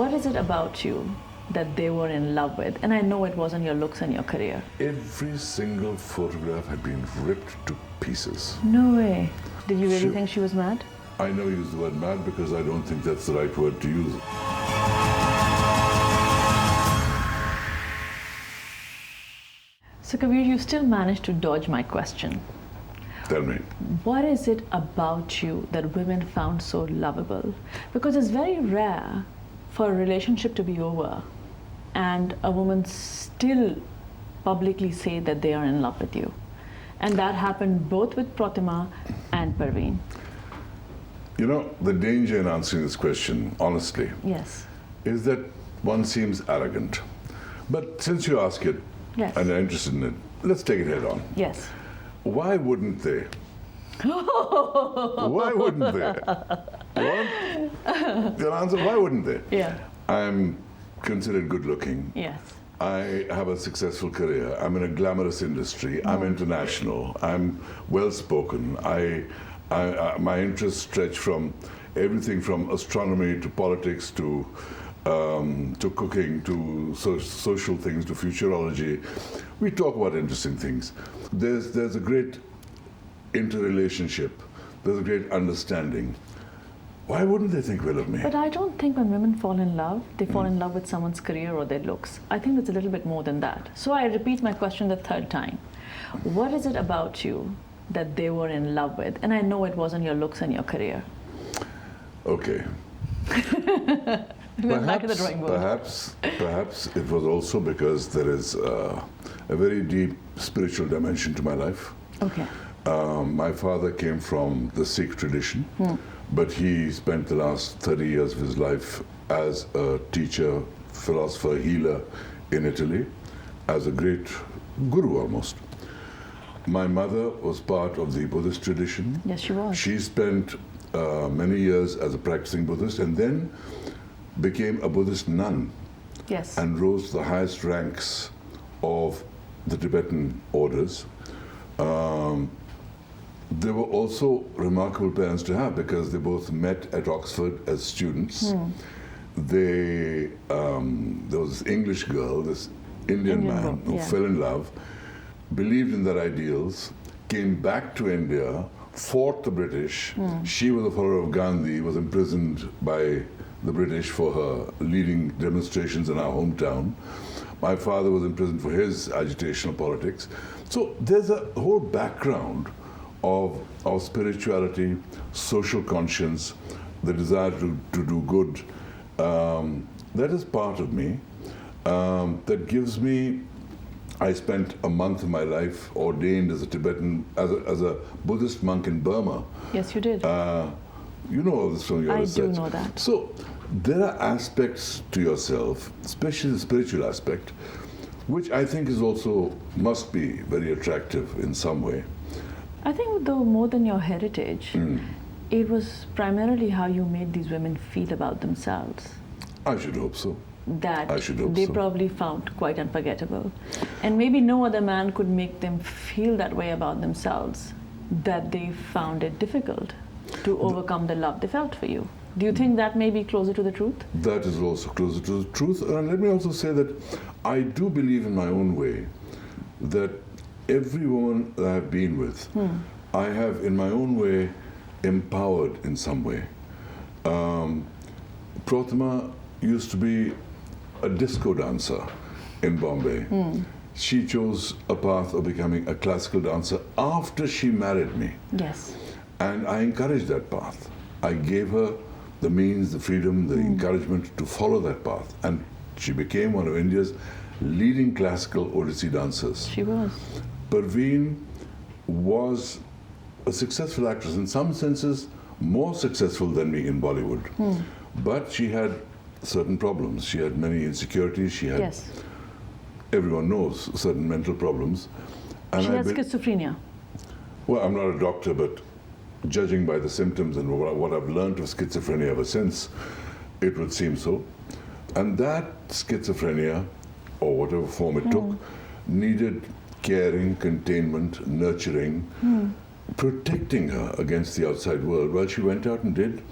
What is it about you that they were in love with? And I know it wasn't your looks and your career. Every single photograph had been ripped to pieces. No way. Did you really Sure. think she was mad? I never use the word mad because I don't think that's the right word to use. So Kabir, you still managed to dodge my question. Tell me. What is it about you that women found so lovable? Because it's very rare for a relationship to be over and a woman still publicly say that they are in love with you. And that happened both with Pratima and Parveen. You know, the danger in answering this question, honestly, Yes. is that one seems arrogant. But since you ask it, Yes. and are interested in it, let's take it head on. Yes. Why wouldn't they? Why wouldn't they? What? The answer, why wouldn't they? Yeah. I'm considered good looking. Yes. I have a successful career. I'm in a glamorous industry. I'm international. I'm well spoken. My interests stretch from everything from astronomy to politics to cooking to social things to futurology. We talk about interesting things. There's a great interrelationship. There's a great understanding. Why wouldn't they think well of me? But I don't think when women fall in love, they fall in love with someone's career or their looks. I think it's a little bit more than that. So I repeat my question the third time. What is it about you that they were in love with? And I know it wasn't your looks and your career. Okay. We're back to the drawing board. Perhaps it was also because there is a very deep spiritual dimension to my life. Okay. My father came from the Sikh tradition, but he spent the last 30 years of his life as a teacher, philosopher, healer in Italy, as a great guru almost. My mother was part of the Buddhist tradition. Yes, she was. She spent many years as a practicing Buddhist and then became a Buddhist nun Yes. and rose to the highest ranks of the Tibetan orders. They were also remarkable parents to have because they both met at Oxford as students. There was this English girl, this Indian man girl, who yeah. fell in love, believed in their ideals, came back to India, fought the British. She was a follower of Gandhi, was imprisoned by the British for her leading demonstrations in our hometown. My father was imprisoned for his agitational politics. So there's a whole background of spirituality, social conscience, the desire to do good. That is part of me. That gives me. I spent a month of my life ordained as a Tibetan, as a Buddhist monk in Burma. Yes, you did. You know all this from your I research. do know that. So there are aspects to yourself, especially the spiritual aspect, which I think is also must be very attractive in some way. I think though more than your heritage, it was primarily how you made these women feel about themselves I should hope so. that I should hope they so. probably found quite unforgettable. And maybe no other man could make them feel that way about themselves, that they found it difficult to overcome the love they felt for you. Do you think that may be closer to the truth? That is also closer to the truth. And let me also say that I do believe in my own way that every woman that I've been with, I have in my own way empowered in some way. Pratima used to be a disco dancer in Bombay. She chose a path of becoming a classical dancer after she married me. Yes. And I encouraged that path. I gave her the means, the freedom, the encouragement to follow that path. And she became one of India's leading classical Odissi dancers. She was. Parveen was a successful actress, in some senses more successful than me in Bollywood. But she had certain problems. She had many insecurities. She had, Yes. everyone knows, certain mental problems. And She had schizophrenia. Well, I'm not a doctor, but judging by the symptoms and what I've learned of schizophrenia ever since, it would seem so. And that schizophrenia, or whatever form it took, needed caring, containment, nurturing, protecting her against the outside world while she went out and did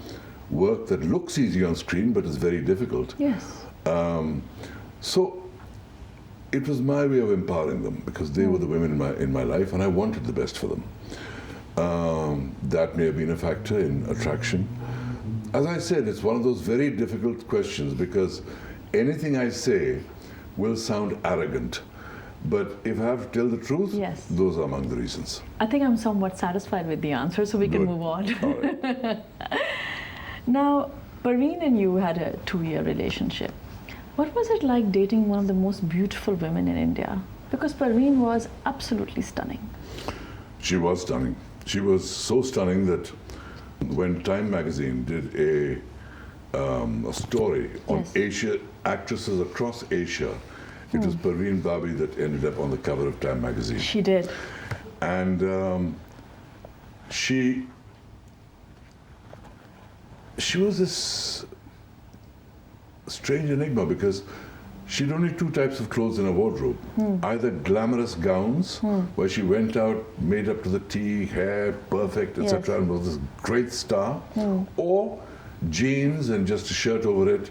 work that looks easy on screen but is very difficult. Yes. So it was my way of empowering them because they were the women in my life and I wanted the best for them. That may have been a factor in attraction. As I said, it's one of those very difficult questions because anything I say will sound arrogant. But if I have to tell the truth, yes, those are among the reasons. I think I'm somewhat satisfied with the answer, so we can move on. All right. Now, Parveen and you had a 2-year relationship. What was it like dating one of the most beautiful women in India? Because Parveen was absolutely stunning. She was stunning. She was so stunning that when Time magazine did a story on Yes. Asia, actresses across Asia, it was Parveen Babi that ended up on the cover of Time magazine. She did. And she was this strange enigma because she had only 2 types of clothes in her wardrobe. Either glamorous gowns, where she went out, made up to the T, hair perfect, etc., Yes. and was this great star, or jeans and just a shirt over it.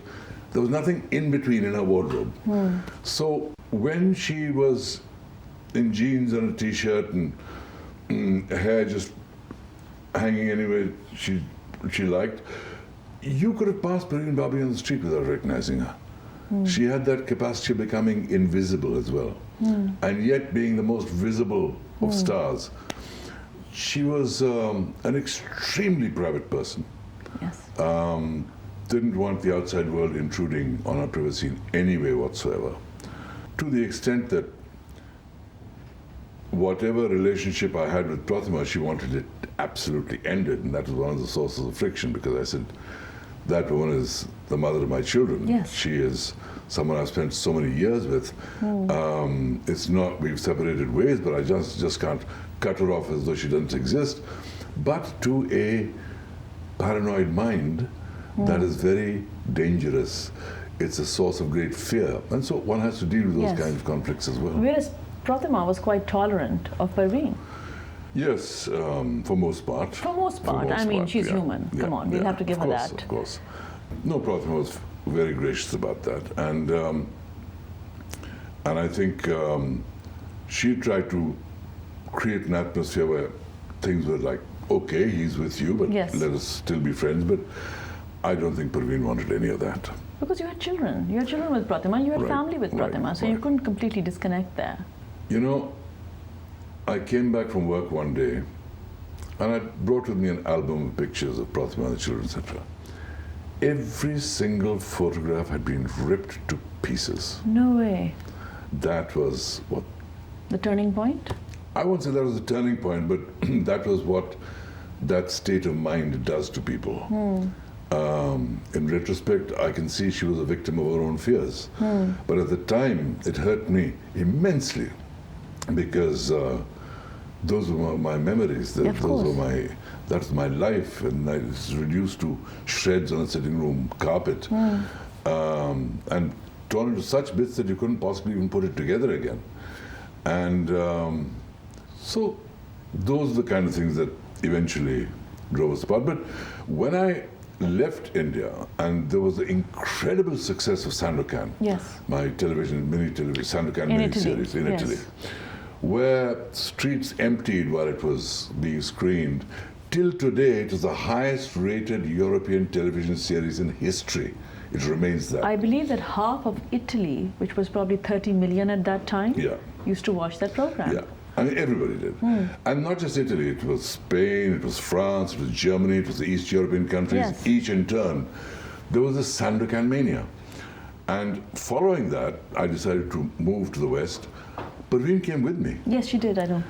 There was nothing in between in her wardrobe. So when she was in jeans and a T-shirt and hair just hanging anywhere she liked, you could have passed Parveen Babi on the street without recognizing her. She had that capacity of becoming invisible as well, and yet being the most visible of stars. She was an extremely private person. Yes. Didn't want the outside world intruding on her privacy in any way whatsoever. To the extent that whatever relationship I had with Pratima, she wanted it absolutely ended, and that was one of the sources of friction because I said, that woman is the mother of my children. Yes. She is someone I've spent so many years with. It's not, we've separated ways, but I just can't cut her off as though she doesn't exist. But to a paranoid mind, that is very dangerous. It's a source of great fear. And so one has to deal with those Yes. kinds of conflicts as well. Whereas Pratima was quite tolerant of Parveen. Yes, for most part. For most part. I mean, she's human. Come on, we'll have to give her that. Of course. No, Pratima was very gracious about that. And I think she tried to create an atmosphere where things were like, okay, he's with you, but Yes. let us still be friends. But I don't think Parveen wanted any of that. Because you had children. You had children with Pratima, you had Right, family with right, Pratima, so you right. couldn't completely disconnect there. You know, I came back from work one day and I brought with me an album of pictures of Pratima and the children, etc. Every single photograph had been ripped to pieces. No way. That was what, The turning point? I won't say that was a turning point, but that was what that state of mind does to people. In retrospect, I can see she was a victim of her own fears. But at the time, it hurt me immensely because those were my memories. Of course. That's my life, and I was reduced to shreds on a sitting room carpet, and torn into such bits that you couldn't possibly even put it together again. And so those are the kind of things that eventually drove us apart. But when I left India, and there was the incredible success of Sandokan, Yes. my Sandokan In mini Italy, series in yes. Italy, where streets emptied while it was being screened. Till today, it is the highest rated European television series in history. It remains that. I believe that half of Italy, which was probably 30 million at that time, Yeah. used to watch that program. Yeah, I mean, everybody did. And not just Italy, it was Spain, it was France, it was Germany, it was the East European countries, Yes. each in turn. There was a Sandokan mania. And following that, I decided to move to the West. Parveen came with me. Yes, she did, I know.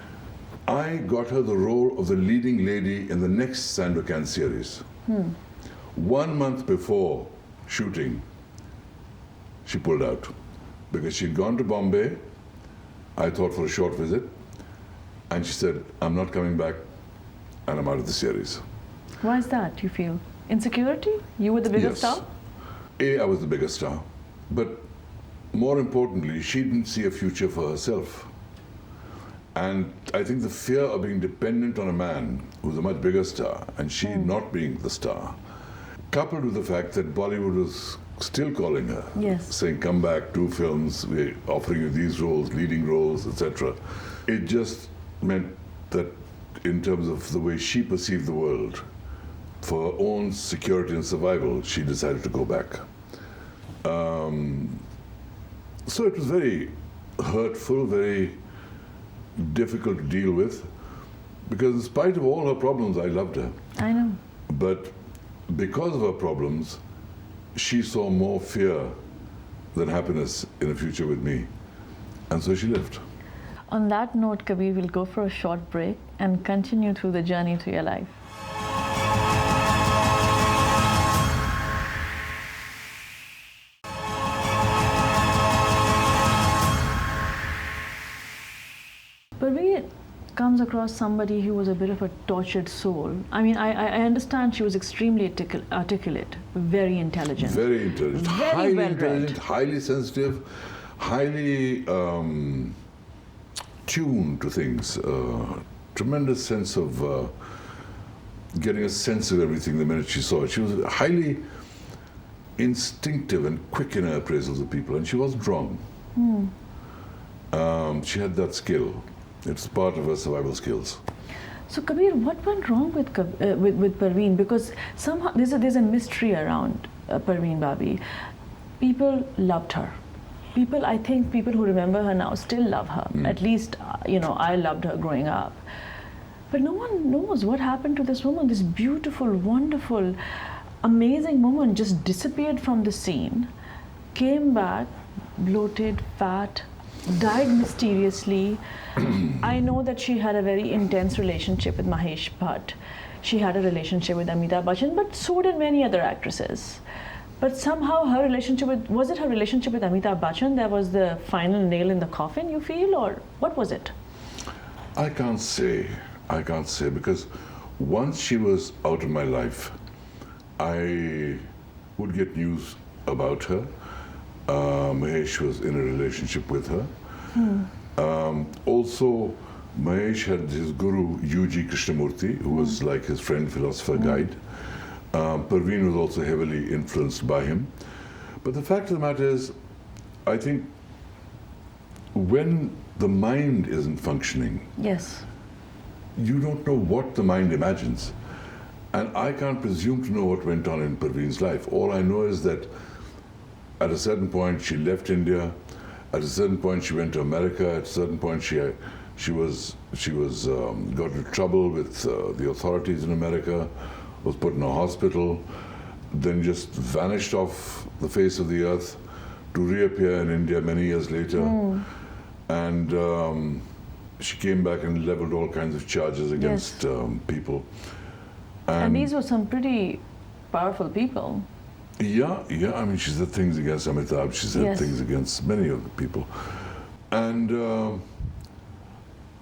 I got her the role of the leading lady in the next Sandokan series. 1 month before shooting, she pulled out because she'd gone to Bombay, I thought for a short visit, and she said, I'm not coming back and I'm out of the series. Why is that, you feel? Insecurity? You were the biggest Yes. star? I was the biggest star. But more importantly, she didn't see a future for herself. And I think the fear of being dependent on a man who's a much bigger star and she not being the star coupled with the fact that Bollywood was still calling her, Yes. saying, come back, do films, we're offering you these roles, leading roles, etc. It just meant that in terms of the way she perceived the world, for her own security and survival, she decided to go back. So it was very hurtful, very difficult to deal with, because in spite of all her problems, I loved her. I know. But because of her problems, she saw more fear than happiness in a future with me. And so she left. On that note, Kabir, we'll go for a short break and continue through the journey to your life. Kabir comes across somebody who was a bit of a tortured soul. I mean, I understand she was extremely articulate, very intelligent. Very intelligent, Very highly well-read. intelligent, highly sensitive, highly tuned to things. Tremendous sense of getting a sense of everything the minute she saw it. She was highly instinctive and quick in her appraisals of people, and she wasn't wrong. She had that skill. It's part of her survival skills. So Kabir, what went wrong with Parveen? Because somehow there's a mystery around Parveen Babi. People loved her. I think people who remember her now still love her. At least, I loved her growing up. But no one knows what happened to this woman. This beautiful, wonderful, amazing woman just disappeared from the scene, came back, bloated, fat, died mysteriously. I know that she had a very intense relationship with Mahesh Bhatt. She had a relationship with Amitabh Bachchan, but so did many other actresses. But somehow her relationship was it her relationship with Amitabh Bachchan that was the final nail in the coffin, you feel, or what was it? I can't say, because once she was out of my life, I would get news about her. Mahesh was in a relationship with her. Also, Mahesh had his guru, U.G. Krishnamurti, who was like his friend, philosopher, guide. Parveen was also heavily influenced by him. But the fact of the matter is, I think when the mind isn't functioning, Yes. you don't know what the mind imagines. And I can't presume to know what went on in Parveen's life. All I know is that at a certain point she left India. At a certain point she went to America. At a certain point she got into trouble with the authorities in America, was put in a hospital, then just vanished off the face of the earth to reappear in India many years later. And she came back and leveled all kinds of charges against people. And these were some pretty powerful people. Yeah, I mean, she said things against Amitabh, she said things against many of the people. And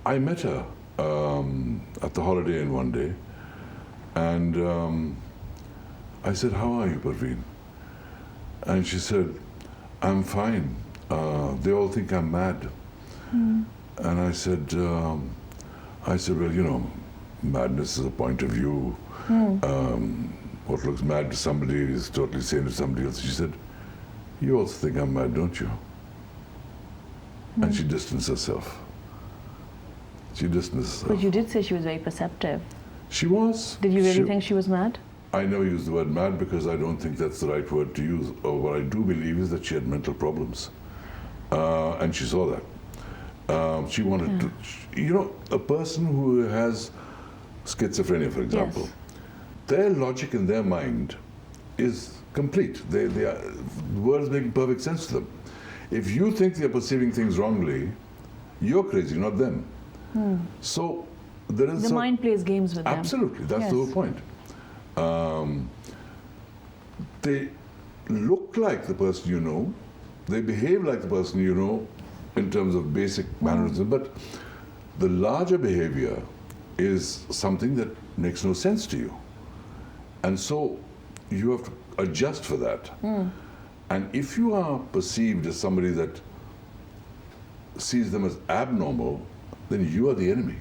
I met her at the Holiday Inn one day, and I said, "How are you, Parveen?" And she said, "I'm fine. They all think I'm mad." And I said, "Well, you know, madness is a point of view. What looks mad to somebody is totally sane to somebody else." She said, "You also think I'm mad, don't you?" And she distanced herself. But you did say she was very perceptive. She was. Did you really think she was mad? I never use the word mad because I don't think that's the right word to use. Or what I do believe is that she had mental problems. And she saw that. She wanted to, you know, a person who has schizophrenia, for example, their logic in their mind is complete. They are, the world is making perfect sense to them. If you think they're perceiving things wrongly, you're crazy, not them. So there is the mind plays games with them. Absolutely, that's the whole point. They look like the person you know, they behave like the person you know in terms of basic mannerisms, but the larger behavior is something that makes no sense to you. And so you have to adjust for that. And if you are perceived as somebody that sees them as abnormal, then you are the enemy.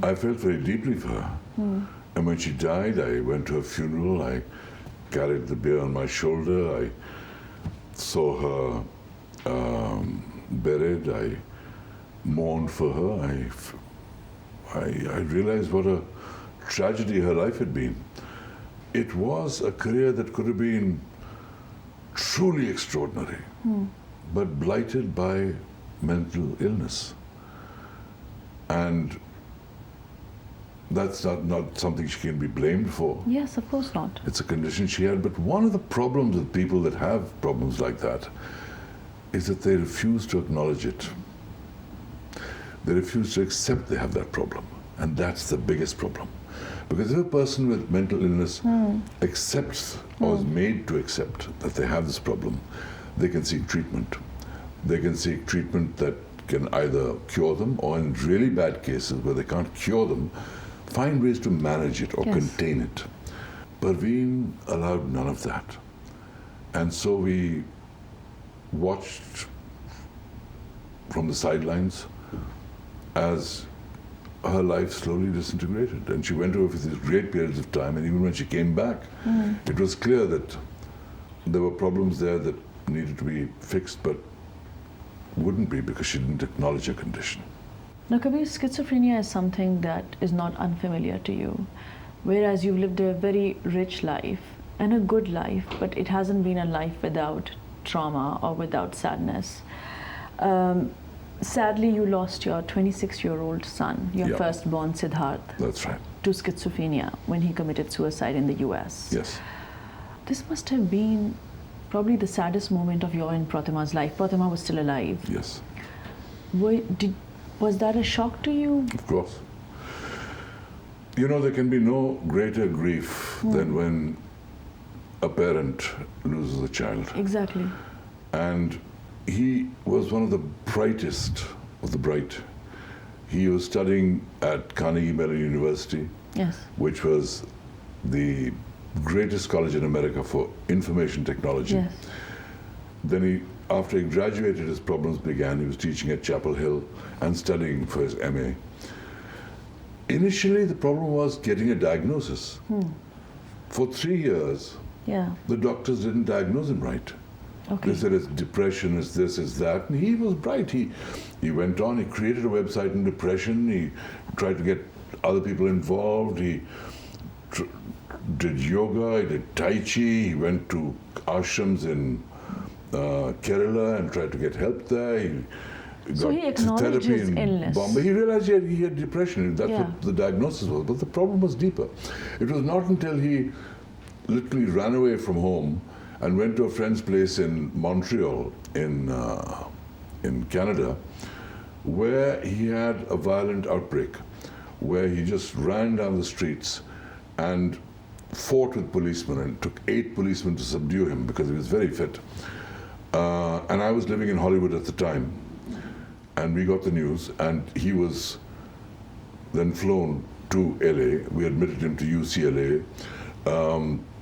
I felt very deeply for her. And when she died, I went to her funeral. I carried the beer on my shoulder. I saw her buried. I mourned for her. I realized what a tragedy her life had been. It was a career that could have been truly extraordinary, but blighted by mental illness. And that's not something she can be blamed for. Yes, of course not. It's a condition she had. But one of the problems with people that have problems like that is that they refuse to acknowledge it. They refuse to accept they have that problem. And that's the biggest problem. Because if a person with mental illness accepts or is made to accept that they have this problem, they can seek treatment. They can seek treatment that can either cure them, or in really bad cases where they can't cure them, find ways to manage it or contain it. Parveen allowed none of that. And so we watched from the sidelines as her life slowly disintegrated. And she went over these great periods of time, and even when she came back, it was clear that there were problems there that needed to be fixed, but wouldn't be because she didn't acknowledge her condition. Now, Kabir, schizophrenia is something that is not unfamiliar to you, whereas you've lived a very rich life and a good life, but it hasn't been a life without trauma or without sadness. Sadly, you lost your 26-year-old son, your firstborn Siddharth, That's right. to schizophrenia when he committed suicide in the US. Yes. This must have been probably the saddest moment of your and Pratima's life. Pratima was still alive. Yes. Was that a shock to you? Of course. You know, there can be no greater grief than when a parent loses a child. Exactly. And he was one of the brightest of the bright. He was studying at Carnegie Mellon University, Yes. which was the greatest college in America for information technology. Yes. Then after he graduated, his problems began. He was teaching at Chapel Hill and studying for his MA. Initially, the problem was getting a diagnosis. For 3 years, Yeah. the doctors didn't diagnose him right. Okay. They said it's depression, it's this, it's that. And he was bright. He went on, he created a website on depression. He tried to get other people involved. He did yoga, he did Tai Chi. He went to ashrams in Kerala and tried to get help there. He So he acknowledged therapy his in illness. Bombay. He realized he had depression. That's what the diagnosis was. But the problem was deeper. It was not until he literally ran away from home and went to a friend's place in Montreal, in Canada, where he had a violent outbreak, where he just ran down the streets and fought with policemen, and it took 8 policemen to subdue him because he was very fit. And I was living in Hollywood at the time, and we got the news, and he was then flown to LA. We admitted him to UCLA.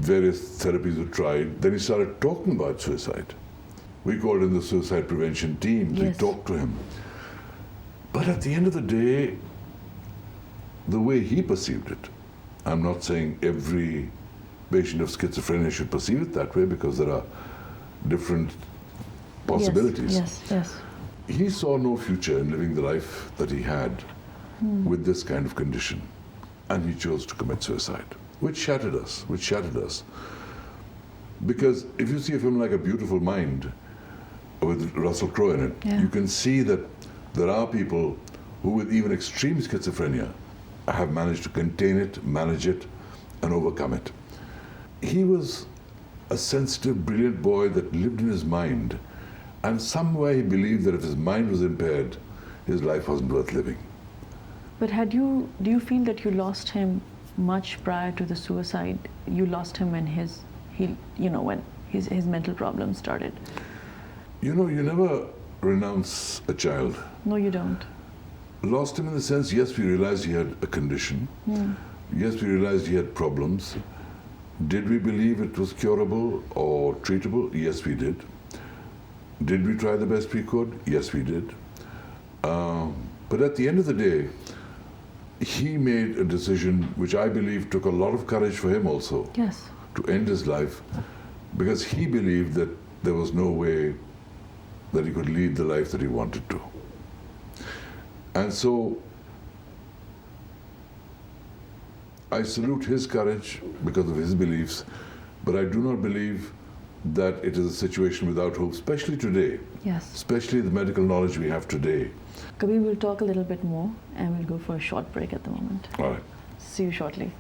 Various therapies were tried. Then he started talking about suicide. We called in the suicide prevention team. We talked to him. But at the end of the day, the way he perceived it, I'm not saying every patient of schizophrenia should perceive it that way, because there are different possibilities. Yes. He saw no future in living the life that he had with this kind of condition, and he chose to commit suicide, which shattered us. Because if you see a film like A Beautiful Mind with Russell Crowe in it, you can see that there are people who, with even extreme schizophrenia, have managed to contain it, manage it, and overcome it. He was a sensitive, brilliant boy that lived in his mind, and somewhere he believed that if his mind was impaired, his life wasn't worth living. But do you feel that you lost him much prior to the suicide? You lost him when his mental problems started. You know, you never renounce a child. No, you don't. Lost him in the sense, yes, we realized he had a condition. Yes, we realized he had problems. Did we believe it was curable or treatable? Yes, we did. Did we try the best we could? Yes, we did. But at the end of the day, he made a decision which I believe took a lot of courage for him also. Yes. to end his life because he believed that there was no way that he could lead the life that he wanted to. And so I salute his courage because of his beliefs, but I do not believe that it is a situation without hope, especially today, Yes. especially the medical knowledge we have today. Kabir, we'll talk a little bit more and we'll go for a short break at the moment. All right. See you shortly.